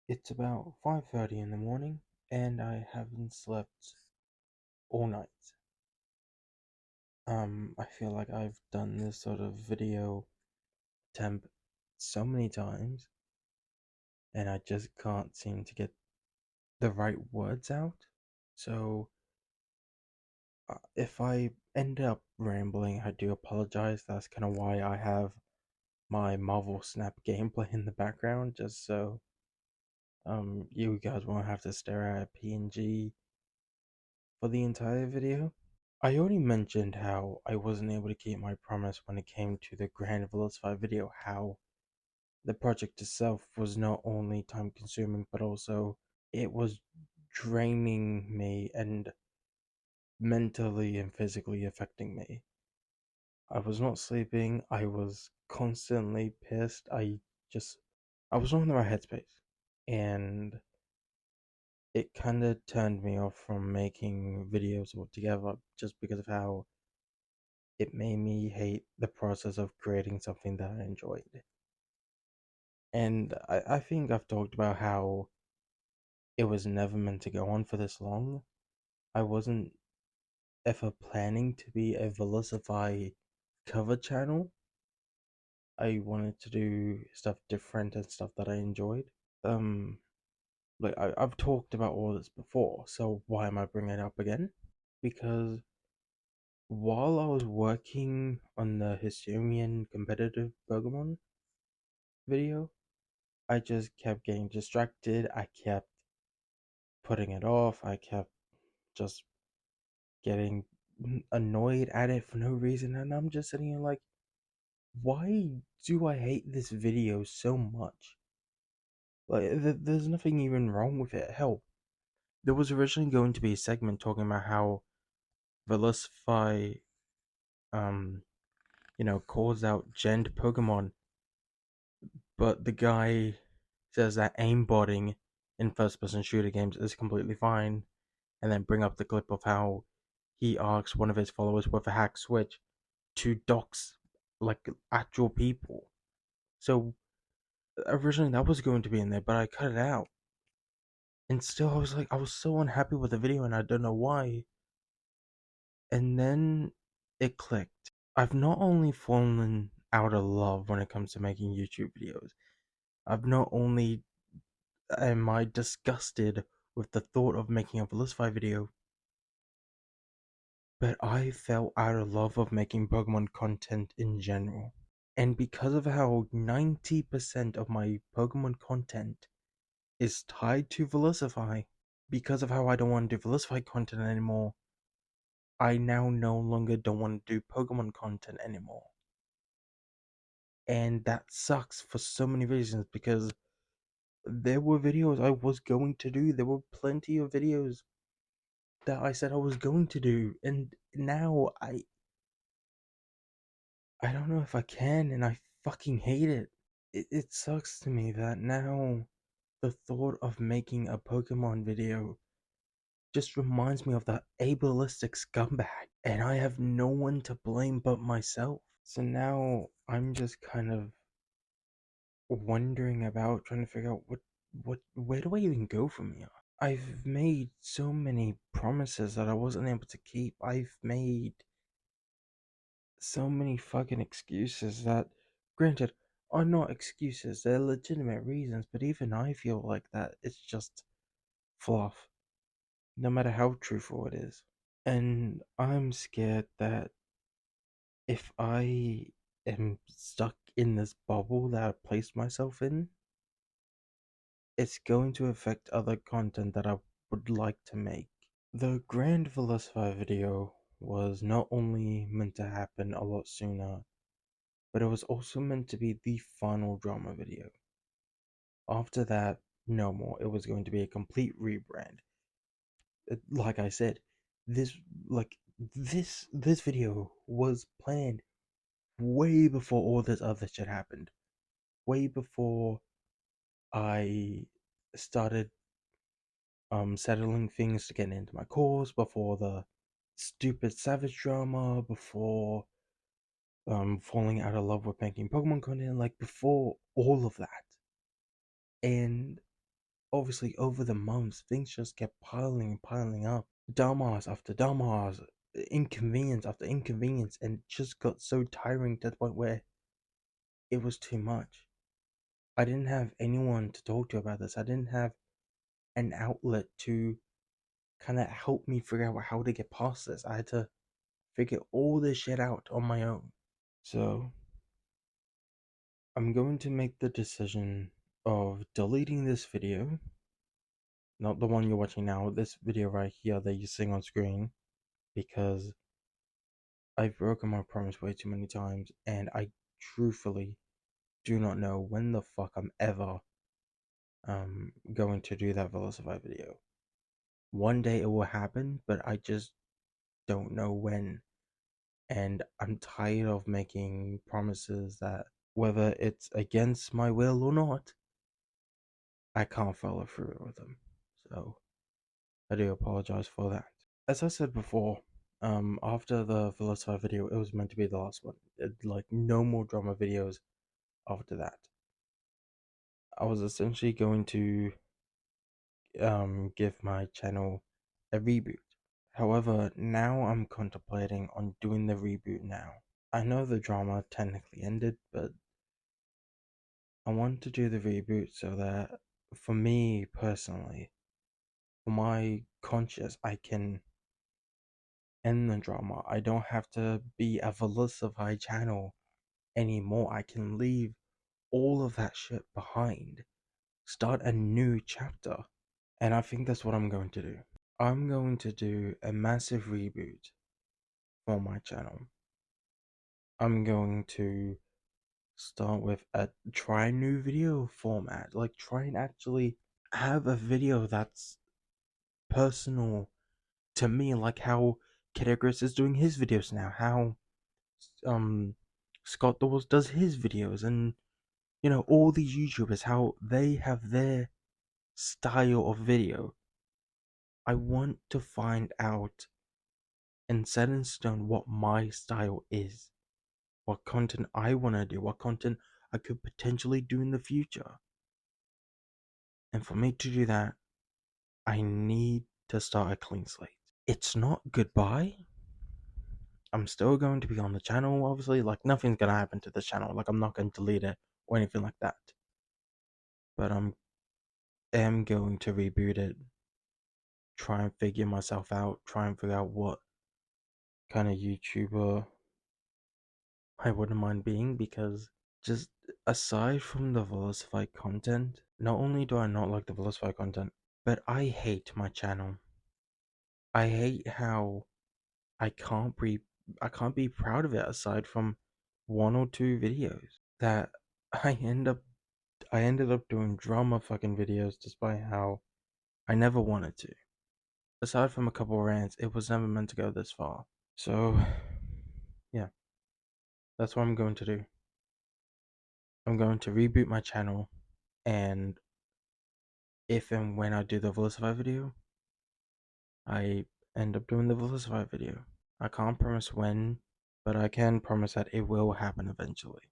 It's about 5:30 in the morning, and I haven't slept all night. I feel like I've done this sort of video attempt so many times, and I just can't seem to get the right words out. So, if I end up rambling, I do apologize. That's kind of why I have my Marvel Snap gameplay in the background, just so you guys won't have to stare at a PNG for the entire video. I already mentioned how I wasn't able to keep my promise when it came to the Grand Veloci video, how the project itself was not only time consuming, but also it was draining me and mentally and physically affecting me. I was not sleeping, I was constantly pissed, I was not in the right headspace. And it kind of turned me off from making videos altogether just because of how it made me hate the process of creating something that I enjoyed. And I think I've talked about how it was never meant to go on for this long. I wasn't ever planning to be a Velocify cover channel. I wanted to do stuff different and stuff that I enjoyed. Um, I've talked about all this before, so why am I bringing it up again? Because while I was working on the Hisuian competitive Pokemon video, I just kept getting distracted. I kept putting it off. I kept just getting annoyed at it for no reason. And I'm just sitting here like, why do I hate this video so much? Like, there's nothing even wrong with it. Hell, there was originally going to be a segment talking about how Velusify, um, calls out gent Pokemon, but the guy says that aimbotting in first person shooter games is completely fine, and then bring up the clip of how he asks one of his followers with a hack switch to dox like actual people. So originally that was going to be in there, but I cut it out. And still I was so unhappy with the video and I don't know why. And then it clicked. I've not only fallen out of love when it comes to making YouTube videos, I've not only am I disgusted with the thought of making a Velisify video, but I fell out of love of making Pokemon content in general. And because of how 90% of my Pokemon content is tied to Velisify, because of how I don't want to do Velisify content anymore, I now no longer don't want to do Pokemon content anymore. And that sucks for so many reasons because there were videos I was going to do. There were plenty of videos that I said I was going to do, and now I don't know if I can, and I fucking hate it. It sucks to me that now the thought of making a Pokemon video just reminds me of that ableistic scumbag, and I have no one to blame but myself. So now I'm just kind of wondering about trying to figure out where do I even go from here? I've made so many promises that I wasn't able to keep. I've made so many fucking excuses that, granted, are not excuses. They're legitimate reasons, but even I feel like that it's just fluff, no matter how truthful it is. And I'm scared that if I am stuck in this bubble that I've placed myself in, it's going to affect other content that I would like to make. The Grand Velocify video was not only meant to happen a lot sooner, but it was also meant to be the final drama video. After that, no more. It was going to be a complete rebrand. Like I said, this this video was planned way before all this other shit happened. Way before I started settling things to get into my course, before the stupid savage drama, before falling out of love with making Pokemon content, like before all of that. And obviously over the months, things just kept piling and piling up. Dumbass after dumbass, inconvenience after inconvenience, and it just got so tiring to the point where it was too much. I didn't have anyone to talk to about this. I didn't have an outlet to kind of help me figure out how to get past this. I had to figure all this shit out on my own. So, I'm going to make the decision of deleting this video. Not the one you're watching now, this video right here that you're seeing on screen. Because I've broken my promise way too many times, and I truthfully do not know when the fuck I'm ever going to do that Velocify video. One day it will happen, but I just don't know when. And I'm tired of making promises that, whether it's against my will or not, I can't follow through with them. So I do apologize for that. As I said before, after the Velocify video, it was meant to be the last one. Like, no more drama videos after that. I was essentially going to give my channel a reboot. However, now I'm contemplating on doing the reboot now. I know the drama technically ended, but I want to do the reboot so that, for me personally, for my conscience, I can end the drama. I don't have to be a Velocify channel anymore. I can leave all of that shit behind, start a new chapter. And I think that's what I'm going to do. I'm going to do a massive reboot for my channel. I'm going to start with a try new video format. Like, try and actually have a video that's personal to me, like how Kidagris is doing his videos now, how Scott Dawes does his videos, and all these YouTubers, how they have their style of video. I want to find out and set in stone what my style is, what content I want to do, what content I could potentially do in the future. And for me to do that, I need to start a clean slate. It's not goodbye. I'm still going to be on the channel, obviously. Like, nothing's gonna happen to the channel. Like, I'm not going to delete it or anything like that. But am going to reboot it, try and figure myself out, try and figure out what kind of YouTuber I wouldn't mind being, because just aside from the Velocify content, not only do I not like the Velocify content, but I hate my channel. I hate how I can't be proud of it aside from one or two videos that I ended up doing drama fucking videos despite how I never wanted to. Aside from a couple rants, it was never meant to go this far. So, yeah, that's what I'm going to do. I'm going to reboot my channel, and if and when I do the Velocify video, I end up doing the Velocify video. I can't promise when, but I can promise that it will happen eventually.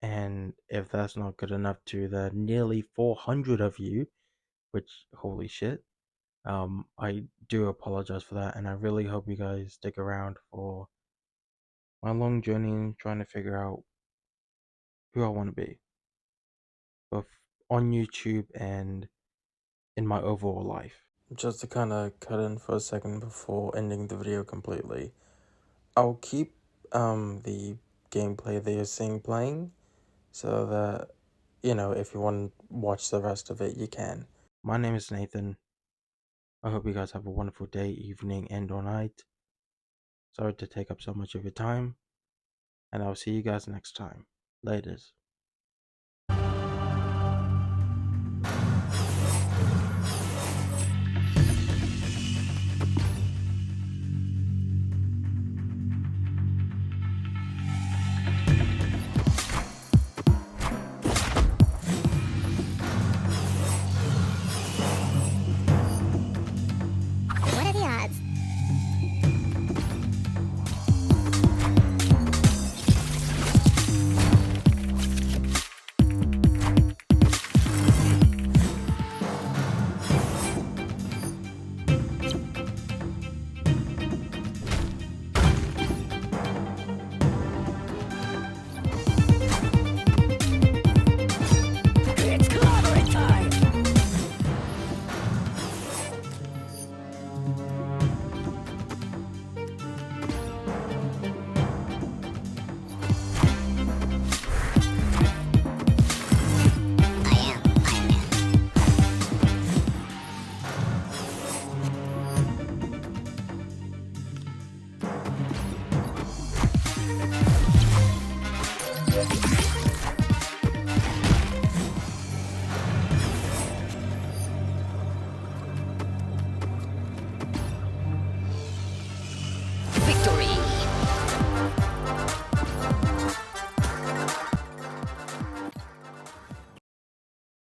And if that's not good enough to the nearly 400 of you, which, holy shit, I do apologize for that, and I really hope you guys stick around for my long journey in trying to figure out who I want to be, both on YouTube and in my overall life. Just to kind of cut in for a second before ending the video completely, I'll keep the gameplay that you're seeing playing, so that, if you want to watch the rest of it, you can. My name is Nathan. I hope you guys have a wonderful day, evening, and or night. Sorry to take up so much of your time, and I'll see you guys next time. Laters.